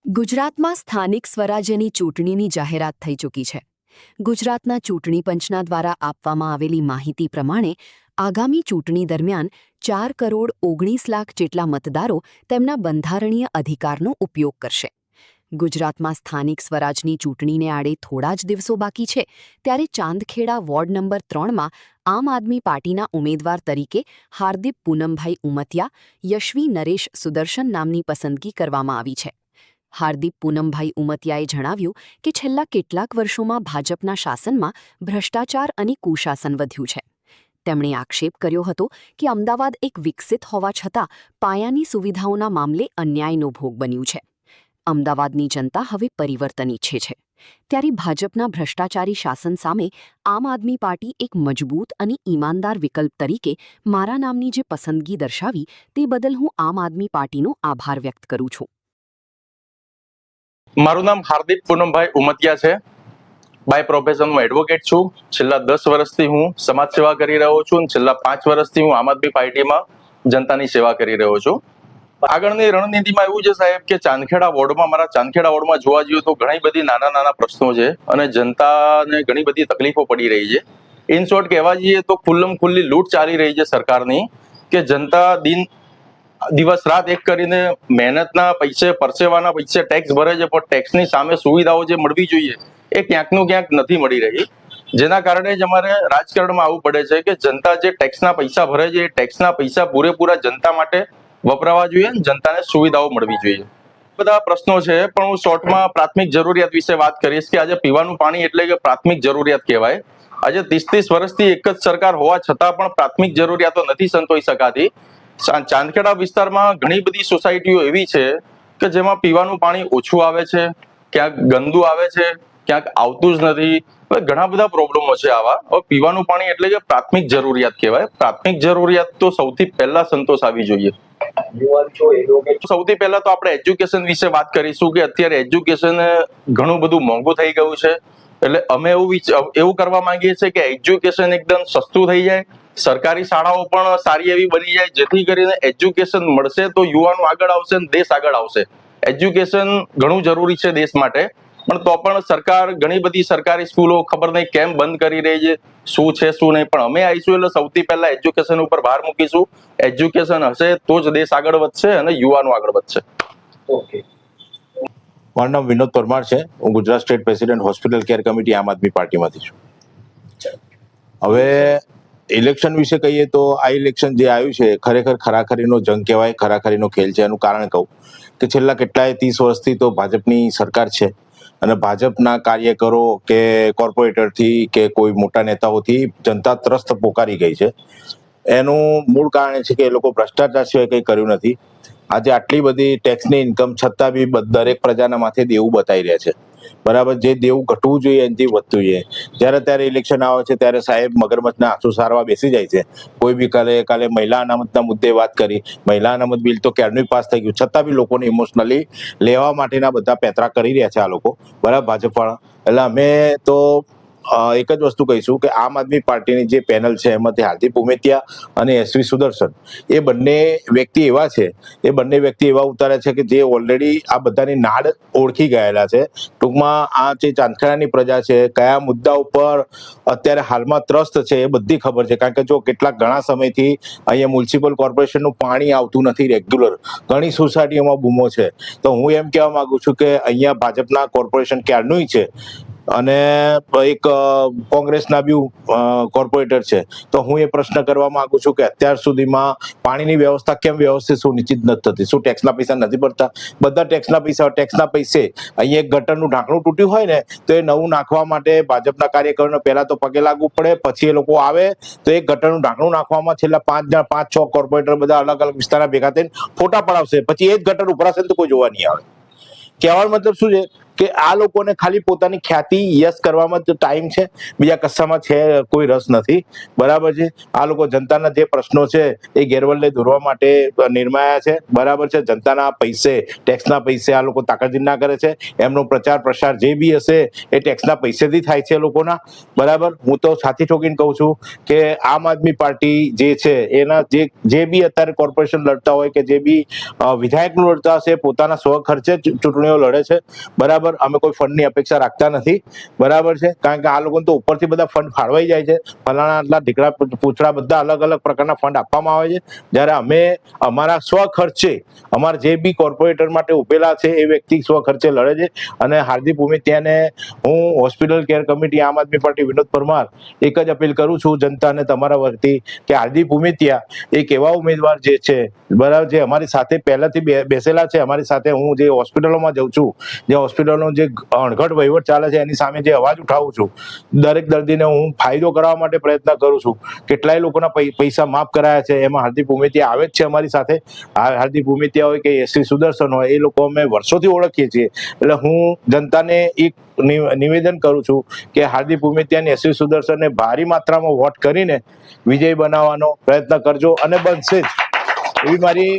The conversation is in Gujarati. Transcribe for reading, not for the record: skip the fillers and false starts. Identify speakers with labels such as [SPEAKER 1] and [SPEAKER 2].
[SPEAKER 1] ગુજરાતમાં સ્થાનિક સ્વરાજ્યની ચૂંટણીની જાહેરાત થઈ ચૂકી છે. ગુજરાતના ચૂંટણી પંચના દ્વારા આપવામાં આવેલી માહિતી પ્રમાણે આગામી ચૂંટણી દરમિયાન 4,19,00,000 જેટલા મતદારો તેમના બંધારણીય અધિકારનો ઉપયોગ કરશે. ગુજરાતમાં સ્થાનિક સ્વરાજની ચૂંટણીને આડે થોડા જ દિવસો બાકી છે, ત્યારે ચાંદખેડા વોર્ડ નંબર 3માં આમ આદમી પાર્ટીના ઉમેદવાર તરીકે હાર્દિપ પૂનમભાઈ ઉમતિયા, યશવી નરેશ સુદર્શન નામની પસંદગી કરવામાં આવી છે. હાર્દિપ પૂનમભાઈ ઉમતિયાએ જણાવ્યું કે છેલ્લા કેટલાક વર્ષોમાં ભાજપના શાસનમાં ભ્રષ્ટાચાર અને કુશાસન વધ્યું છે. તેમણે આક્ષેપ કર્યો હતો કે અમદાવાદ એક વિકસિત હોવા છતાં પાયાની સુવિધાઓના મામલે અન્યાયનો ભોગ બન્યું છે. અમદાવાદની જનતા હવે પરિવર્તન ઈચ્છે છે, ત્યારે ભાજપના ભ્રષ્ટાચારી શાસન સામે આમ આદમી પાર્ટી એક મજબૂત અને ઈમાનદાર વિકલ્પ તરીકે મારા નામની જે પસંદગી દર્શાવી તે બદલ હું આમ આદમી પાર્ટીનો આભાર વ્યક્ત કરું છું.
[SPEAKER 2] મારું નામ હાર્દિપ પૂનમભાઈ ઉમતિયા છે. બાય પ્રોફેશન હું એડવોકેટ છું. છેલ્લા 10 વર્ષથી હું સમાજ સેવા કરી રહ્યો છું અને છેલ્લા 5 વર્ષથી હું આમ આદમી પાર્ટીમાં જનતાની સેવા કરી રહ્યો છું. આગળની રણનીતિમાં એવું છે સાહેબ કે ચાંદખેડા વોર્ડમાં જોવા જઈએ તો ઘણી બધી નાના પ્રશ્નો છે અને જનતાને ઘણી બધી તકલીફો પડી રહી છે. ઇન શોર્ટ કહેવા જઈએ તો ખુલ્લી લૂંટ ચાલી રહી છે સરકારની, કે જનતા દિવસ રાત એક કરીને મહેનતના પૈસે, પરસેવાના પૈસે ટેક્સ ભરે છે, પણ ટેક્સની સામે સુવિધાઓ જે મળવી જોઈએ એ ક્યાંક નથી મળી રહી. જેના કારણે જ અમારે રાજકારણમાં આવવું પડે છે કે જનતા જે ટેક્સના પૈસા ભરે છે એ ટેક્સના પૈસા પૂરેપૂરા જનતા માટે વપરાવા જોઈએ, જનતાને સુવિધાઓ મળવી જોઈએ. બધા પ્રશ્નો છે, પણ હું શોર્ટમાં પ્રાથમિક જરૂરિયાત વિશે વાત કરીશ કે આજે પીવાનું પાણી એટલે કે પ્રાથમિક જરૂરિયાત કહેવાય. આજે 30 વર્ષથી એક જ સરકાર હોવા છતાં પણ પ્રાથમિક જરૂરિયાતો નથી સંતોષી શકાતી. ચાંદખેડા વિસ્તારમાં ઘણી બધી સોસાયટીઓ એવી છે કે જેમાં પીવાનું પાણી ઓછું આવે છે, ક્યાંક ગંદુ આવે છે, ક્યાંક આવતું જ નથી. ઘણા બધા પ્રોબ્લેમો છે આવા. હવે પીવાનું પાણી એટલે કે પ્રાથમિક જરૂરિયાત કહેવાય. પ્રાથમિક જરૂરિયાત તો સૌથી પહેલા સંતોષાવી જોઈએ. સૌથી પહેલા તો આપણે એજ્યુકેશન વિશે વાત કરીશું કે અત્યારે એજ્યુકેશન ઘણું બધું મોંઘું થઈ ગયું છે. એટલે અમે એવું કરવા માંગીએ છીએ કે એજ્યુકેશન એકદમ સસ્તું થઈ જાય, સરકારી શાળાઓ પણ સારી એવી બની જાય, જેથી કરીને એજ્યુકેશન મળશે તો યુવાનો આગળ આવશે અને દેશ આગળ આવશે. એજ્યુકેશન ઘણું જરૂરી છે દેશ માટે, પણ તો પણ સરકાર ઘણી બધી સરકારી સ્કૂલો ખબર નહીં કેમ બંધ કરી રહી છે, શું છે શું નહીં. પણ અમે આવીશું એટલે સૌથી પહેલા એજ્યુકેશન ઉપર ભાર મૂકીશું. એજ્યુકેશન હશે તો જ દેશ આગળ વધશે અને યુવાનો આગળ વધશે.
[SPEAKER 3] ઓકે. મારું નામ વિનોદ પરમાર છે. હું Gujarat state president hospital care committee આમ આદમી પાર્ટીમાંથી છું. હવે ઇલેક્શન વિશે કહીએ તો આ ઇલેક્શન જે આવ્યું છે ખરેખર ખરાખરીનો જંગ કહેવાય, ખરાખરીનો ખેલ છે. એનું કારણ કહું કે છેલ્લા કેટલાય 30 વર્ષથી તો ભાજપની સરકાર છે અને ભાજપના કાર્યકરો કે કોર્પોરેટરથી કે કોઈ મોટા નેતાઓથી જનતા ત્રસ્ત પોકારી ગઈ છે. એનું મૂળ કારણ છે કે એ લોકો ભ્રષ્ટાચાર સિવાય કંઈ કર્યું નથી. આજે આટલી બધી ટેક્સની ઇન્કમ છતાં બી દરેક પ્રજાના માથે દેવું બતાવી રહ્યા છે. બરાબર, જે દેવું ઘટવું જોઈએ એનાથી વધતું જોઈએ. જ્યારે ત્યારે ઇલેક્શન આવે છે ત્યારે સાહેબ મગરમચ્છના આંસુ સારવા બેસી જાય છે. કોઈ બી કાલે મહિલા અનામતના મુદ્દે વાત કરી. મહિલા અનામત બિલ તો ક્યારનું પાસ થઈ ગયું, છતાં બી લોકોને ઇમોશનલી લેવા માટેના બધા પેતરા કરી રહ્યા છે આ લોકો, બરાબર, ભાજપવાળા. એટલે અમે તો એક જ વસ્તુ કહીશું કે આમ આદમી પાર્ટીની જે પેનલ છે એમાંથી હાર્દિપ ઉમતિયા અને યશવી સુદર્શન એ બંને વ્યક્તિ એવા ઉતાર્યા છે કે જે ઓલરેડી આ બધાની નાડ ઓળખી ગયેલા છે. ટૂંકમાં આ જે ચાંદખેડાની પ્રજા છે કયા મુદ્દા ઉપર અત્યારે હાલમાં ત્રસ્ત છે એ બધી ખબર છે. કારણ કે જો ઘણા સમયથી અહીંયા મ્યુનિસિપલ કોર્પોરેશનનું પાણી આવતું નથી રેગ્યુલર, ઘણી સોસાયટીઓમાં બૂમો છે. તો હું એમ કહેવા માંગુ છું કે અહીંયા ભાજપના કોર્પોરેશન ક્યારનું છે અને એક કોંગ્રેસના બી કોર્પોરેટર છે. તો હું એ પ્રશ્ન કરવા માંગુ છું કે અત્યાર સુધીમાં પાણીની વ્યવસ્થા કેમ વ્યવસ્થિત સુનિશ્ચિત નથી થતી? શું ટેક્સના પૈસા નથી ભરતા? બધા ટેક્સના પૈસે અહીંયા એક ગટરનું ઢાંકણું તૂટ્યું હોય ને તો એ નવું નાખવા માટે ભાજપના કાર્યકરોને પહેલા તો પગે લાગવું પડે, પછી એ લોકો આવે તો એક ગટરનું ઢાંકણું નાખવામાં છેલ્લા 5-6 કોર્પોરેટર બધા અલગ અલગ વિસ્તારના ભેગા થઈને ફોટા પડાવશે, પછી એ જ ગટર ઉભરાશે તો કોઈ જોવા નહીં આવે. કહેવાનો મતલબ શું છે કે આ લોકોને ખાલી પોતાની ખ્યાતિ યશ કરવામાં જ ટાઈમ છે, બીજા કશામાં છે કોઈ રસ નથી. બરાબર છે. આ લોકો જનતાના જે પ્રશ્નો છે એ ગેરવલ્લે દોરવા માટે નિર્માયા છે. બરાબર છે. જનતાના પૈસે, ટેક્સના પૈસે આ લોકો તાકતજી ના કરે છે. એમનો પ્રચાર પ્રસાર જે બી હશે એ ટેક્સના પૈસેથી થાય છે લોકોના. બરાબર. હું તો સાથી ઠોકીને કહું છું કે આમ આદમી પાર્ટી જે છે એના જે બી અત્યારે કોર્પોરેશન લડતા હોય કે જે બી વિધાયક લડતા હશે પોતાના સ્વ ખર્ચે ચૂંટણીઓ લડે છે. બરાબર. અમે કોઈ ફંડની અપેક્ષા રાખતા નથી. બરાબર છે. કારણ કે આ લોકોને તો ઉપરથી બધા ફંડ ફાળવાઈ જાય છે. ફલાણા આટલા ઢીકડા પૂછડા બધા અલગ અલગ પ્રકારના ફંડ આપવામાં આવે છે. જ્યારે અમે અમારા સ્વ ખર્ચે અમારા જે બી કોર્પોરેટર માટે ઉભેલા છે એ વ્યક્તિ સ્વ ખર્ચે લડે છે. અને હાર્દિક ઉમિતિયાને હું હોસ્પિટલ કેર કમિટી આમ આદમી પાર્ટી વિનોદ પરમાર એક જ અપીલ કરું છું જનતાને તમારા વતી કે હાર્દિક ઉમિતિયા એક એવા ઉમેદવાર જે છે બરાબર જે અમારી સાથે પહેલાથી બેસેલા છે. અમારી સાથે હું જે હોસ્પિટલોમાં જઉં છું, જે હોસ્પિટલનો જે અણઘડ વહીવટ ચાલે છે એની સામે જે અવાજ ઉઠાવું છું, દરેક દર્દીને હું ફાયદો કરાવવા માટે પ્રયત્ન કરું છું. કેટલાય લોકોના પૈસા માફ કરાયા છે. એમાં હાર્દિક ઉમિતિયા આવે જ છે અમારી સાથે. હાર્દિક ઉમિતિયા હોય કે એસસી સુદર્શન હોય, એ લોકો અમે વર્ષોથી ઓળખીએ છીએ. એટલે હું જનતાને એક નિવેદન કરું છું કે હાર્દિક ઉમિતિયાની એસસી સુદર્શનને ભારી માત્રામાં વોટ કરીને વિજય બનાવવાનો પ્રયત્ન કરજો અને બનશે જ એવી મારી